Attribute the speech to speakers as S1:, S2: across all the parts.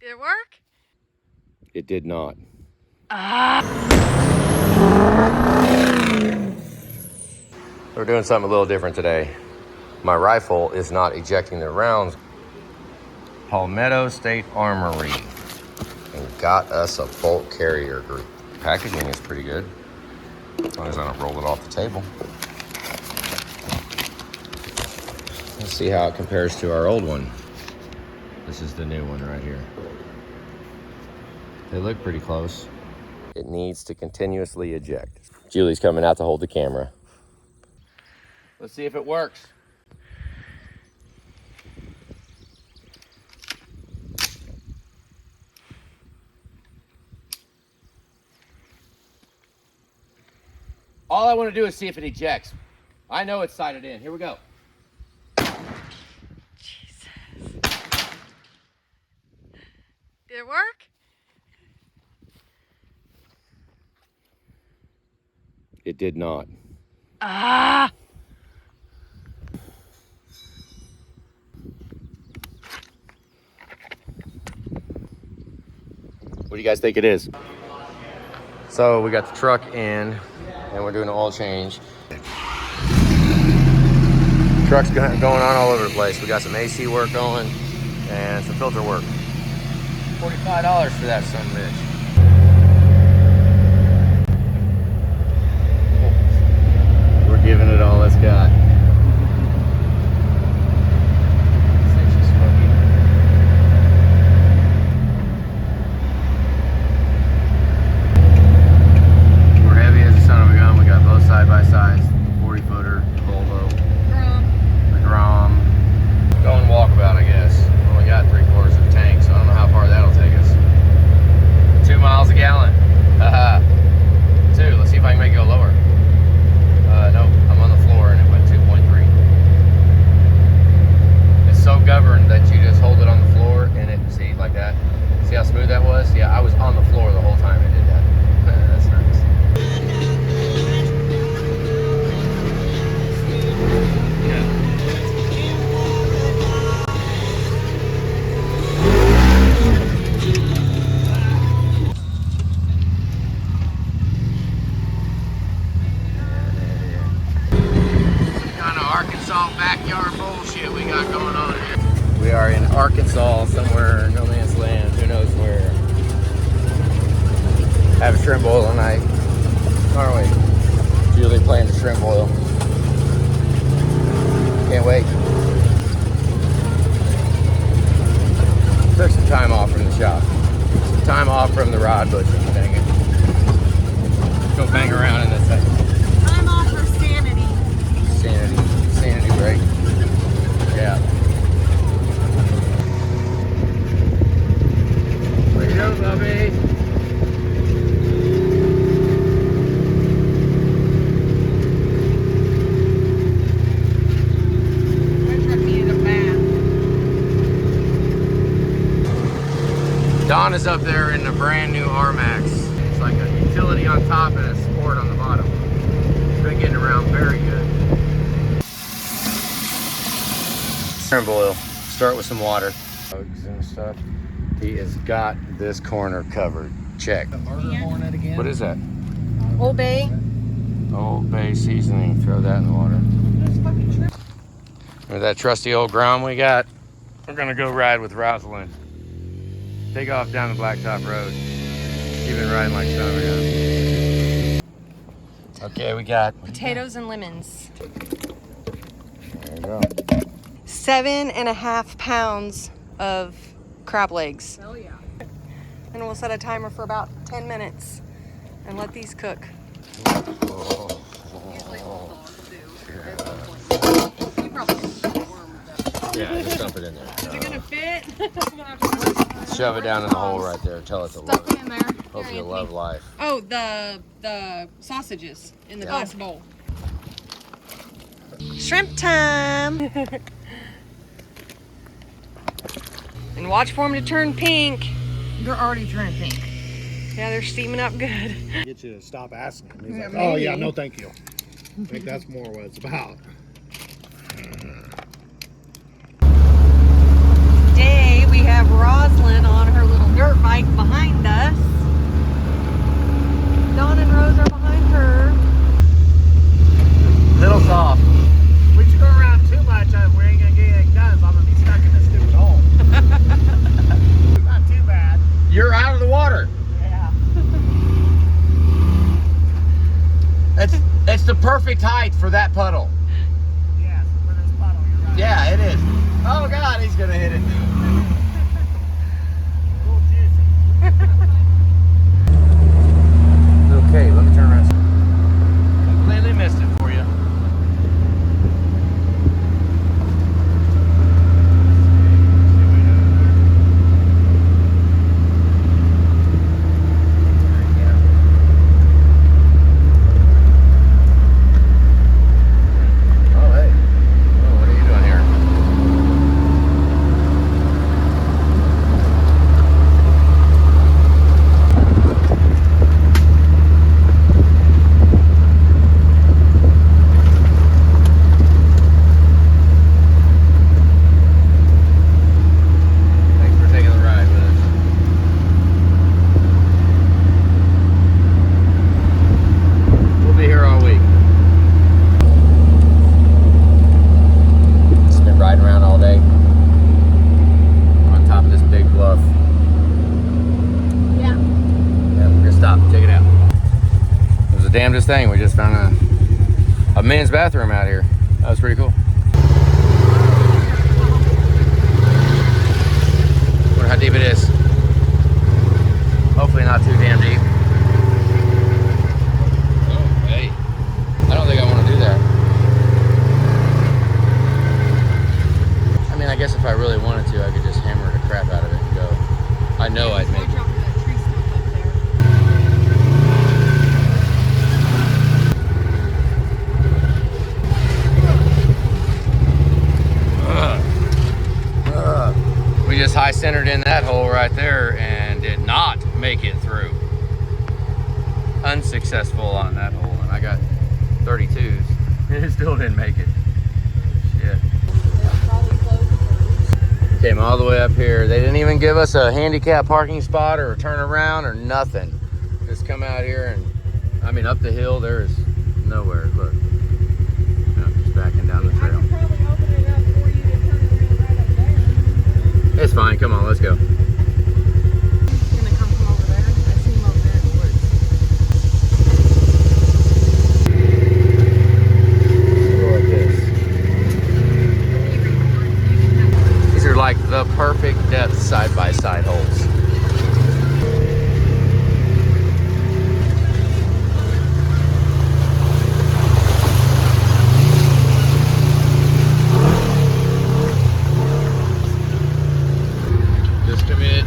S1: Did it work?
S2: It did not. We're doing something a little different today. My rifle is not ejecting the rounds. Palmetto State Armory and got us a bolt carrier group. Packaging is pretty good, as long as I don't roll it off the table. Let's see how it compares to our old one. This is the new one right here. They look pretty close. It needs to continuously eject. Julie's coming out to hold the camera. Let's see if it works. All I want to do is see if it ejects. I know it's sighted in. Here we go.
S1: Jesus. Did it work?
S2: It did not. What do you guys think it is? So we got the truck in and we're doing an oil change. Truck's going on all over the place. We got some AC work going and some filter work. $45 for that son of a bitch. We're giving it all it's got. Side by side, 40-footer, Volvo, the Grom. Going walkabout, I guess. Only got 3/4 of the tank, so I don't know how far that'll take us. 2 miles a gallon. Haha. 2. Let's see if I can make it go lower. Nope, I'm on the floor and it went 2.3. It's so governed that you just hold it on the floor and it, see, like that. See how smooth that was? Yeah, I was on the floor the whole time it did that. That's nice. Backyard bullshit we got going on here. We are in Arkansas, somewhere, no man's land, who knows where. Have a shrimp boil tonight, aren't we? Julie playing the shrimp boil. Can't wait. Took some time off from the shop. Some time off from the rod butchering, dang it. Go bang around in this thing.
S1: Time off for sanity.
S2: Sanity break. Yeah. Where you go, Bubby?
S1: My truck needed a bath.
S2: Don is up there in the brand new R-Max. It's like a utility on top and a sport on the bottom. It's been getting around very good. Shrimp boil. Start with some water. Bugs and stuff. He has got this corner covered. Check.
S3: The murder hornet again.
S2: What is that?
S1: Old Bay.
S2: Old Bay seasoning. Throw that in the water. Remember that trusty old Grom we got? We're gonna go ride with Rosalind. Take off down the Blacktop Road. She's been riding like son of a gun. Okay, we got
S1: Potatoes and lemons.
S2: There you go.
S1: 7.5 pounds of crab legs.
S3: Hell yeah.
S1: And we'll set a timer for about 10 minutes and let these cook.
S2: Yeah, just dump it in there.
S1: Is it gonna fit?
S2: Shove it down in the hole right there. Tell it to love
S3: Stuck it in there.
S2: it. Hope you love life.
S1: Oh, the sausages in the glass bowl. Shrimp time! And watch for them to turn pink.
S3: They're already turning pink.
S1: Yeah, they're steaming up good.
S4: Get you to stop asking him. He's
S3: Yeah,
S4: like, oh yeah,
S3: maybe.
S4: no thank you. I think that's more what it's about.
S1: Today we have Rosalind on her little
S2: perfect height for that puddle.
S3: Yes, for this puddle, you're right.
S2: Yeah, it is. Oh God, he's gonna hit it.
S3: A little juicy.
S2: Okay, let me turn around. Completely missed it for you. Oh, hey. Oh, what are you doing here? Thanks for taking the ride with us. We'll be here all week. Just been riding around all day. We're on top of this big bluff.
S1: Yeah.
S2: Yeah, we're gonna stop and check it out. It was the damnedest thing. We just found a men's bathroom out here. That was pretty cool. Wonder how deep it is. Hopefully not too damn deep. Oh, hey. I don't think I want to do that. I mean, I guess if I really wanted to, I could just hammer the crap out of it and go. I know I'd make it. We just high centered in that hole right there and did not make it through. Unsuccessful on that hole, and I got 32s. It still didn't make it. Shit. Came all the way up here. They didn't even give us a handicap parking spot or a turn around or nothing. Just come out here and, I mean, up the hill, there is nowhere. Look. No, just backing down the trail. It's fine. Come on, let's go.
S1: Gonna come from over there. I see him over there in the woods.
S2: Go like this. These are like the perfect depth side-by-side holes. Just commit.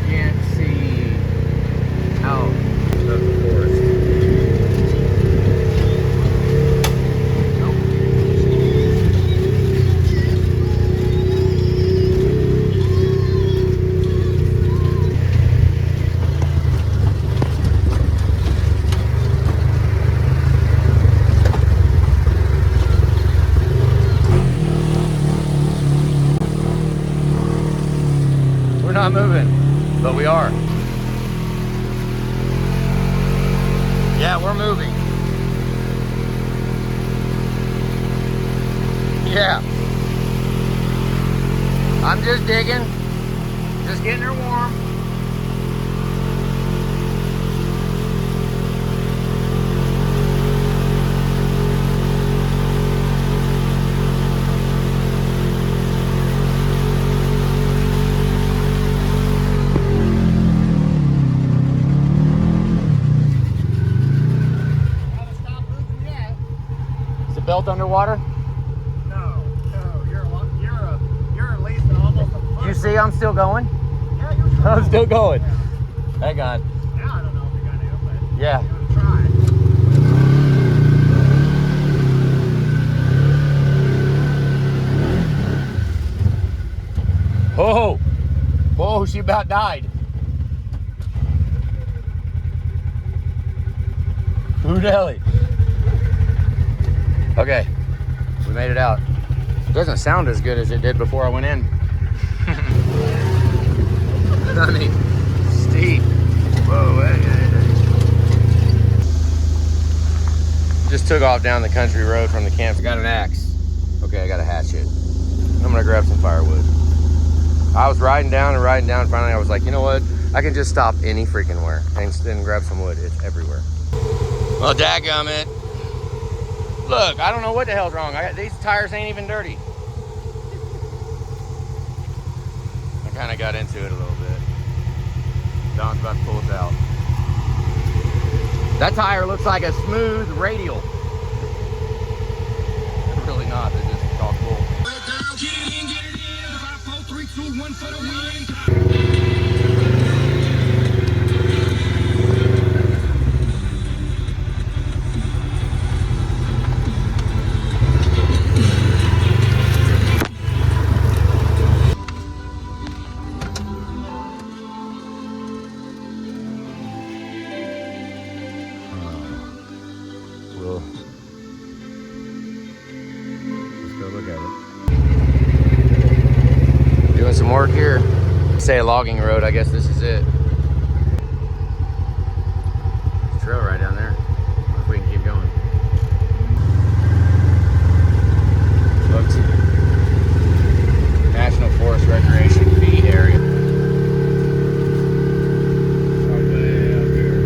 S2: Can't see out of the forest. We're not moving, but we are. Yeah, we're moving. Yeah. I'm just digging. Just getting her warm. Is the belt underwater?
S3: No, you're at least almost a foot.
S2: You see I'm still going?
S3: Yeah, you're still
S2: I'm still going.
S3: Yeah.
S2: Hang on.
S3: Now I don't know if you're gonna do it, but
S2: Yeah.
S3: you're gonna try.
S2: Oh, whoa, she about died. Who the hell? Okay, we made it out. It doesn't sound as good as it did before I went in. I mean, steep. Whoa, hey. Just took off down the country road from the camp. I got an axe. Okay, I got a hatchet. I'm gonna grab some firewood. I was riding down. Finally, I was like, you know what? I can just stop any freaking where and grab some wood. It's everywhere. Well, dadgummit. Look, I don't know what the hell's wrong. These tires ain't even dirty. I kind of got into it a little bit. Don's about to pull us out. That tire looks like a smooth radial. They're really not. They're just chock full. Well, let's go look at it. Doing some work here. Say a logging road, I guess this is it. Trail right down there. If we can keep going. Folks, National Forest Recreation Fee area. Right way up here.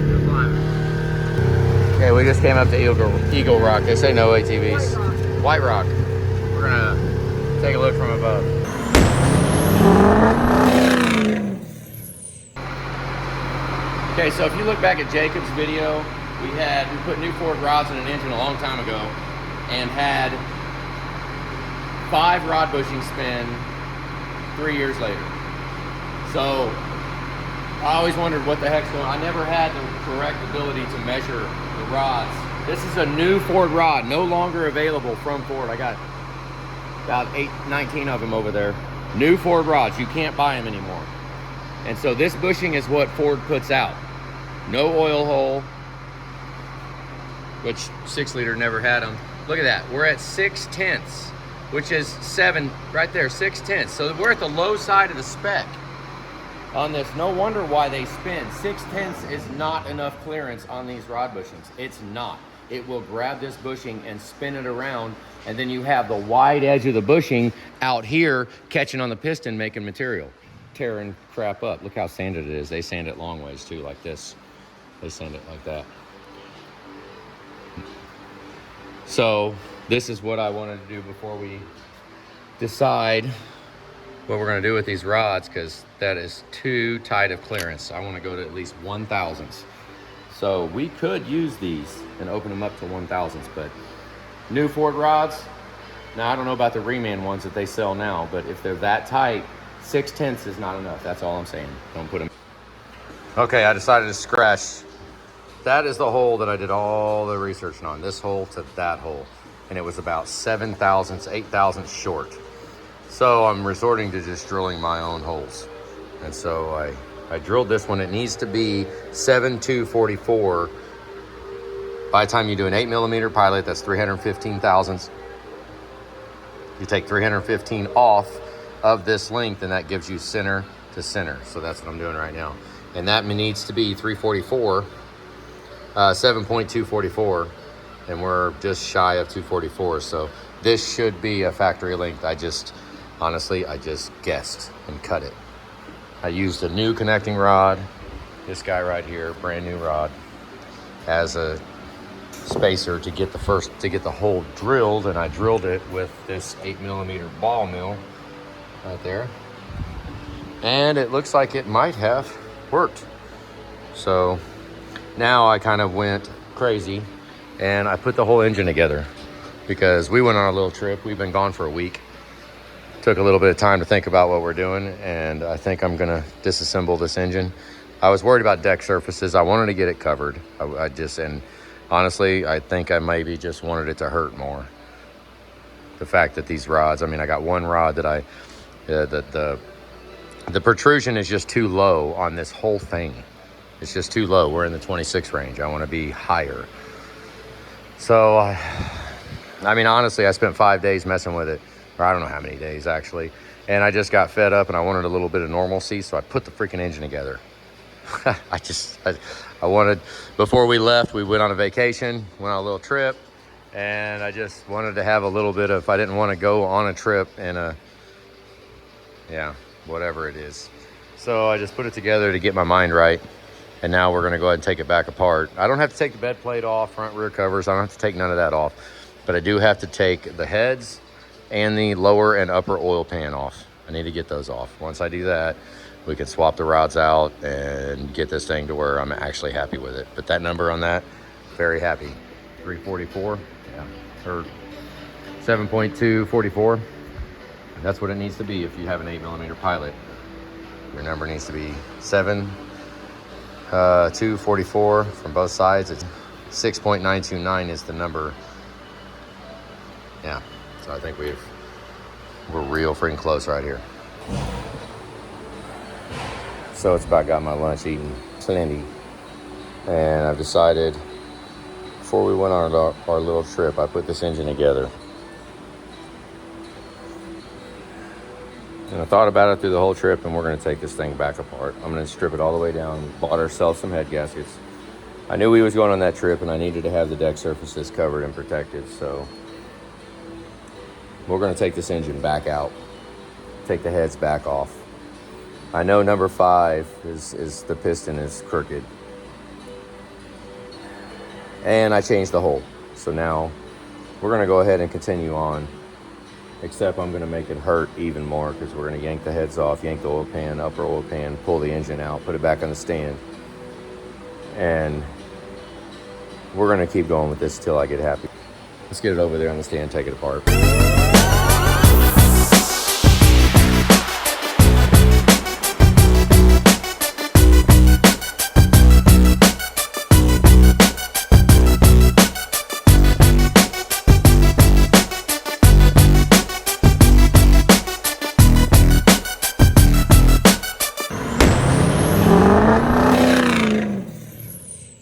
S2: Good climbing. Okay, we just came up to Eagle Rock. They say no ATVs. White Rock. We're gonna take a look from above. Okay, so if you look back at Jacob's video, we put new Ford rods in an engine a long time ago and had 5 rod bushings spin 3 years later. So I always wondered what the heck's going on. I never had the correct ability to measure the rods. This is a new Ford rod, no longer available from Ford. I got about 19 of them over there. New Ford rods, you can't buy them anymore. And so this bushing is what Ford puts out. No oil hole, which 6-liter never had them. Look at that, we're at 6/10, which is 7 right there, 6/10. So we're at the low side of the spec on this. No wonder why they spin. 6/10 is not enough clearance on these rod bushings. It's not. It will grab this bushing and spin it around, and then you have the wide edge of the bushing out here catching on the piston, making material, tearing crap up. Look how sanded it is. They sand it long ways too, like this. They sand it like that. So this is what I wanted to do before we decide what we're going to do with these rods, because that is too tight of clearance. I want to go to at least 1,000ths. So we could use these and open them up to 1,000ths, but new Ford rods, now I don't know about the Reman ones that they sell now, but if they're that tight, 6/10 is not enough. That's all I'm saying. Don't put them. Okay, I decided to scratch. That is the hole that I did all the research on, this hole to that hole. And it was about 7,000ths, 8,000ths short. So I'm resorting to just drilling my own holes. And so I drilled this one. It needs to be 7/244. By the time you do an 8mm pilot, that's 315 thousandths. You take 315 off of this length, and that gives you center to center. So that's what I'm doing right now. And that needs to be 344, 7.244, and we're just shy of 244. So this should be a factory length. Honestly, I just guessed and cut it. I used a new connecting rod, this guy right here, brand new rod, as a spacer to get the hole drilled, and I drilled it with this 8mm ball mill right there, and it looks like it might have worked. So now I kind of went crazy and I put the whole engine together, because we went on a little trip. We've been gone for a week. Took a little bit of time to think about what we're doing, and I think I'm gonna disassemble this engine. I was worried about deck surfaces. I wanted to get it covered. And honestly, I think I maybe just wanted it to hurt more. The fact that these rods, I mean, I got one rod that the protrusion is just too low on this whole thing. It's just too low. We're in the 26 range. I want to be higher. So, I mean, honestly, I spent 5 days messing with it. Or I don't know how many days, actually. And I just got fed up, and I wanted a little bit of normalcy, so I put the freaking engine together. I wanted, before we left, we went on a vacation, went on a little trip, and I just wanted to have a little bit of, I didn't want to go on a trip in a, yeah, whatever it is. So I just put it together to get my mind right. And now we're gonna go ahead and take it back apart. I don't have to take the bed plate off, front rear covers. I don't have to take none of that off. But I do have to take the heads and the lower and upper oil pan off. I need to get those off. Once I do that, we can swap the rods out and get this thing to where I'm actually happy with it. But that number on that, very happy. 344, yeah, or 7.244. That's what it needs to be if you have an 8mm Pilot. Your number needs to be 244 from both sides. It's 6.929 is the number. Yeah, so I think we're real freaking close right here. So it's about got my lunch eaten plenty, and I've decided before we went on our little trip, I put this engine together. And I thought about it through the whole trip, and we're going to take this thing back apart. I'm going to strip it all the way down, bought ourselves some head gaskets. I knew we was going on that trip, and I needed to have the deck surfaces covered and protected, so we're going to take this engine back out, take the heads back off. I know number 5 is the piston is crooked, and I changed the hole. So now we're going to go ahead and continue on. Except I'm going to make it hurt even more because we're going to yank the heads off, yank the oil pan, upper oil pan, pull the engine out, put it back on the stand. And we're going to keep going with this till I get happy. Let's get it over there on the stand, take it apart.